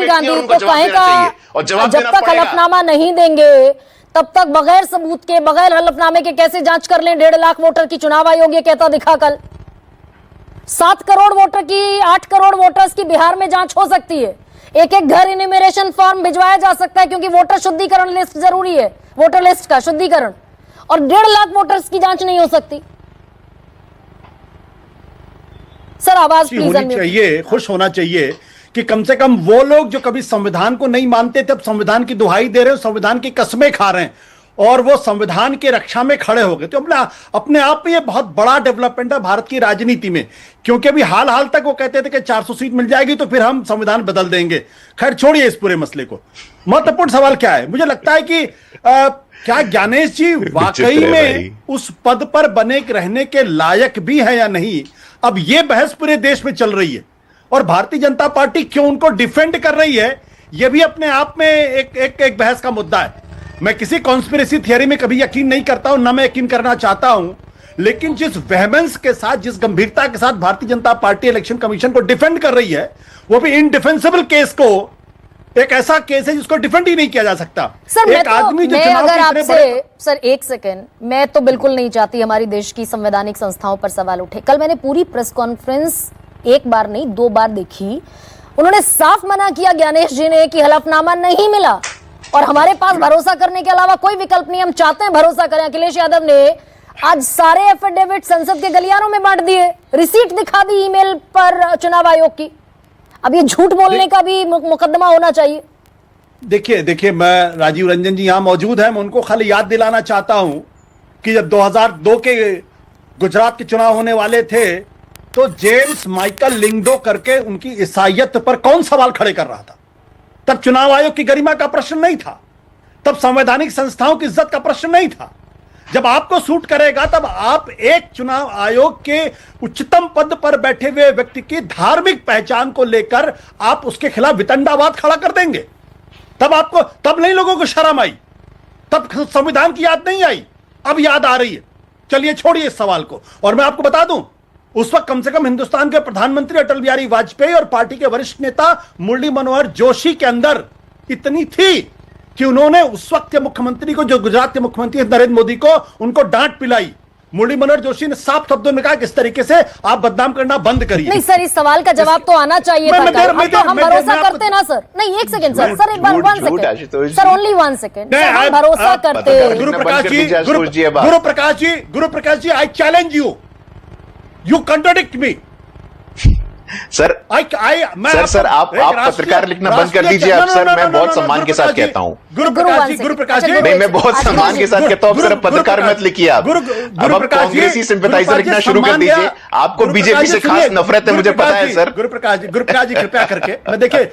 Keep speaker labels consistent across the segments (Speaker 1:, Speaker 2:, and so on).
Speaker 1: राहुल गांधी तो कहेगा जब तक हलफनामा नहीं देंगे तब तक बगैर सबूत के, बगैर हलफनामे के कैसे जांच कर लें 1.5 लाख वोटर की। चुनाव आयोग ये कहता दिखा कल 7 करोड़ वोटर की, 8 करोड़ वोटर्स की बिहार में जांच हो सकती है। एक एक घर इन्यूमरेशन फॉर्म भिजवाया जा सकता है क्योंकि वोटर शुद्धिकरण लिस्ट जरूरी है, वोटर लिस्ट का शुद्धिकरण, और 1.5 लाख वोटर्स की जांच नहीं हो सकती। सर आवाज प्लीज
Speaker 2: होनी चाहिए, खुश होना चाहिए कि कम से कम वो लोग जो कभी संविधान को नहीं मानते थे अब संविधान की दुहाई दे रहे हैं, संविधान की कस्में खा रहे हैं और वो संविधान की रक्षा में खड़े हो गए। तो अपने आप में ये बहुत बड़ा डेवलपमेंट है भारत की राजनीति में, क्योंकि अभी हाल हाल तक वो कहते थे कि 400 सीट मिल जाएगी तो फिर हम संविधान बदल देंगे। खैर छोड़िए इस पूरे मसले को। महत्वपूर्ण सवाल क्या है, मुझे लगता है कि क्या ज्ञानेश जी वाकई में उस पद पर बने रहने के लायक भी है या नहीं, अब ये बहस पूरे देश में चल रही है और भारतीय जनता पार्टी क्यों उनको डिफेंड कर रही है, यह भी अपने आप में एक बहस का मुद्दा है। मैं किसी कॉन्स्पिरेसी थियरी में कभी यकीन नहीं करता हूं, ना मैं यकीन करना चाहता हूं, लेकिन जिस वेहमेंस के साथ, जिस गंभीरता के साथ Bharatiya Janata party election commission को डिफेंड कर रही है, वो भी इनडिफेंसिबल केस को, एक ऐसा केस है जिसको डिफेंड ही नहीं किया जा सकता।
Speaker 1: सर एक आदमी जो अगर आपसे सर एक सेकेंड, मैं तो बिल्कुल नहीं चाहती हमारी देश की संवैधानिक संस्थाओं पर सवाल उठे। कल मैंने पूरी प्रेस कॉन्फ्रेंस एक बार नहीं 2 बार देखी, उन्होंने साफ मना किया ज्ञानेश जी ने कि हलफनामा नहीं मिला और हमारे पास भरोसा करने के अलावा कोई विकल्प नहीं, हम चाहते हैं भरोसा करें। अखिलेश यादव ने आज सारे एफिडेविट संसद के गलियारों में बांट दिए, रिसीट दिखा दी ईमेल पर चुनाव आयोग की। अब ये झूठ बोलने का भी मुकदमा होना चाहिए।
Speaker 2: देखिए मैं, राजीव रंजन जी यहां मौजूद है, मैं उनको खाली याद दिलाना चाहता हूं कि जब 2002 के गुजरात के चुनाव होने वाले थे तो जेम्स माइकल लिंगडो करके उनकी ईसाइयत पर कौन सवाल खड़े कर रहा था? तब चुनाव आयोग की गरिमा का प्रश्न नहीं था, तब संवैधानिक संस्थाओं की इज्जत का प्रश्न नहीं था। जब आपको सूट करेगा तब आप एक चुनाव आयोग के उच्चतम पद पर बैठे हुए व्यक्ति की धार्मिक पहचान को लेकर आप उसके खिलाफ वितंडावाद खड़ा कर देंगे। तब नहीं लोगों को शर्म आई, तब संविधान की याद नहीं आई, अब याद आ रही है। चलिए छोड़िए इस सवाल को। और मैं आपको बता दूं, उस वक्त कम से कम हिंदुस्तान के प्रधानमंत्री अटल बिहारी वाजपेयी और पार्टी के वरिष्ठ नेता मुरली मनोहर जोशी के अंदर इतनी थी कि उन्होंने उस वक्त के मुख्यमंत्री को, जो गुजरात के मुख्यमंत्री नरेंद्र मोदी को, उनको डांट पिलाई। मुरली मनोहर जोशी ने साफ शब्दों में कहा कि इस तरीके से आप बदनाम करना बंद करिए।
Speaker 1: नहीं सर, इस सवाल का जवाब तो आना चाहिए था। हम भरोसा करते ना सर। नहीं एक सेकंड सर, एक बार 1 सेकंड सर, ओनली 1 सेकंड। हम भरोसा करते।
Speaker 2: Guru Prakash ji, I challenge you contradict me
Speaker 3: sir. Sir आप पत्रकार लिखना बंद कर दीजिए। अब सर मैं बहुत सम्मान के साथ कहता हूँ,
Speaker 2: गुरु प्रकाश जी,
Speaker 3: नहीं मैं बहुत सम्मान के साथ कहता हूँ सर, पत्रकार मत लिखिए आप। अब आप कांग्रेसी सिंपैथाइजर लिखना शुरू कर दीजिए। आपको बीजेपी से खास नफरत है, मुझे पता है सर।
Speaker 2: गुरु प्रकाश जी कृपया करके, मैं देखिए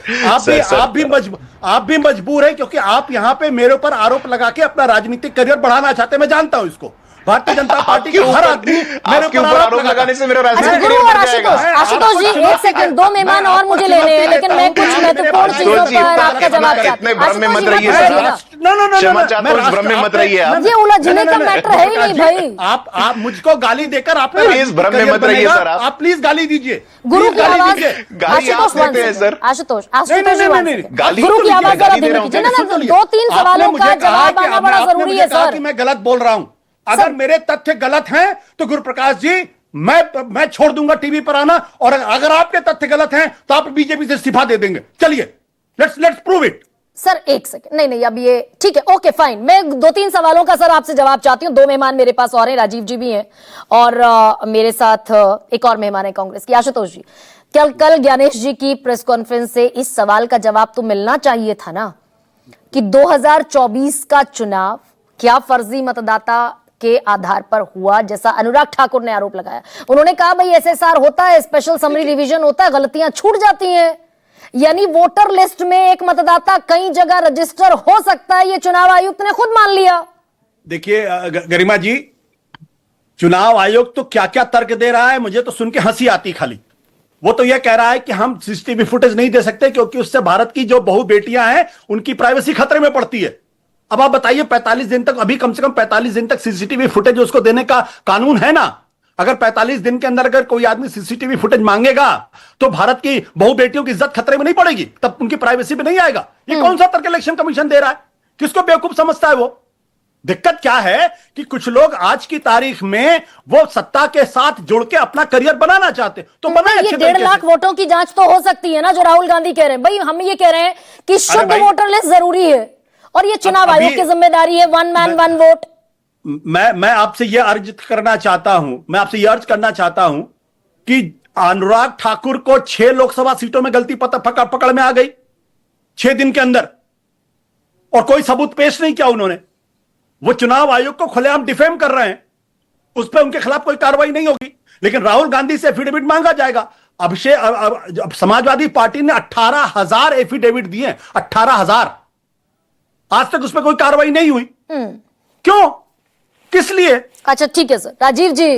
Speaker 2: आप भी मजबूर है क्योंकि आप यहाँ पे मेरे ऊपर आरोप लगा के अपना राजनीतिक करियर बढ़ाना चाहते हैं, मैं जानता हूँ इसको। भारतीय जनता पार्टी के हर आदमी मेरे ऊपर आरोप लगाने से मेरा राजनीतिक
Speaker 1: गुरु और आशुतोष जी एक सेकंड, 2 मेहमान और मुझे लेने हैं, लेकिन मैं कुछ महत्वपूर्ण चीजों पर आपका जवाब चाहता हूं।
Speaker 3: भ्रम में मत रहिए सर, क्षमा चाहता हूं, भ्रम में मत रहिए आप।
Speaker 1: ये उलझने का मैटर है ही नहीं भाई।
Speaker 2: आप मुझको गाली देकर आप
Speaker 3: प्लीज भ्रम में मत रहिए सर। आप
Speaker 2: प्लीज गाली दीजिए।
Speaker 1: गुरु की आवाज,
Speaker 3: गाली आप देते हैं सर।
Speaker 1: आशुतोष गुरु की आवाज जरा धीमी कीजिए ना। 2-3 सवालों का जवाब आना बड़ा जरूरी है सर।
Speaker 2: मैं गलत बोल रहा हूं, अगर मेरे तथ्य गलत हैं तो गुरु प्रकाश जी मैं छोड़ दूंगा टीवी पर आना, और अगर आपके तथ्य गलत हैं तो आप बीजेपी से इस्तीफा दे देंगे। चलिए लेट्स प्रूव इट।
Speaker 1: सर एक सेकंड, नहीं अब ये ठीक है, ओके फाइन। मैं 2-3 सवालों का सर आपसे जवाब चाहती हूँ। 2 मेहमान मेरे पास और हैं, राजीव जी भी हैं और मेरे साथ एक और मेहमान है कांग्रेस की, आशुतोष जी। कल ज्ञानेश जी की प्रेस कॉन्फ्रेंस से इस सवाल का जवाब तो मिलना चाहिए था ना कि 2024 का चुनाव क्या फर्जी मतदाता के आधार पर हुआ, जैसा अनुराग ठाकुर ने आरोप लगाया। उन्होंने कहा भाई एसएसआर होता है, स्पेशल समरी रिवीजन होता है, गलतियां छूट जाती हैं, यानी वोटर लिस्ट में एक मतदाता कई जगह रजिस्टर हो सकता है, ये चुनाव आयुक्त ने खुद मान लिया।
Speaker 2: देखिए गरिमा जी, चुनाव आयोग तो क्या क्या तर्क दे रहा है, मुझे तो सुन के हंसी आती खाली। वो तो यह कह रहा है कि हम सीसीटीवी फुटेज नहीं दे सकते क्योंकि उससे भारत की जो बहु बेटियां हैं उनकी प्राइवेसी खतरे में पड़ती है। अब आप बताइए 45 दिन तक, अभी कम से कम 45 दिन तक सीसीटीवी फुटेज उसको देने का कानून है ना, अगर 45 दिन के अंदर अगर कोई आदमी सीसीटीवी फुटेज मांगेगा तो भारत की बहु बेटियों की इज्जत खतरे में नहीं पड़ेगी, तब उनकी प्राइवेसी में नहीं आएगा। ये कौन सा तर्क इलेक्शन कमीशन दे रहा है? किसको बेवकूफ समझता है वो? दिक्कत क्या है कि कुछ लोग आज की तारीख में वो सत्ता के साथ जुड़ के अपना करियर बनाना चाहते, तो बनाए
Speaker 1: ये
Speaker 2: अच्छे
Speaker 1: 1.5
Speaker 2: तरीके
Speaker 1: लाख
Speaker 2: से।
Speaker 1: वोटों की जांच तो हो सकती है ना, जो राहुल गांधी कह रहे हैं। भाई हम ये कह रहे हैं कि शुद्ध
Speaker 2: भाई,
Speaker 1: वोटर लिस्ट जरूरी है और ये चुनाव
Speaker 2: अभी-
Speaker 1: आयोग की जिम्मेदारी है, वन मैन वन वोट।
Speaker 2: मैं आपसे यह अर्ज करना चाहता हूं, मैं आपसे यह अर्ज करना चाहता हूं कि अनुराग ठाकुर को 6 लोकसभा सीटों में गलती पकड़ में आ गई 6 दिन के अंदर, और कोई सबूत पेश नहीं किया उन्होंने। वो चुनाव आयोग को खुलेआम डिफेम कर रहे हैं, उस पर उनके खिलाफ कोई कार्रवाई नहीं होगी, लेकिन राहुल गांधी से एफिडेविट मांगा जाएगा। अब समाजवादी पार्टी ने 18,000 एफिडेविट दिए, 18,000। आज तक उस पर कोई कार्रवाई नहीं हुई। क्यों? किस लिए?
Speaker 1: अच्छा ठीक है सर। राजीव जी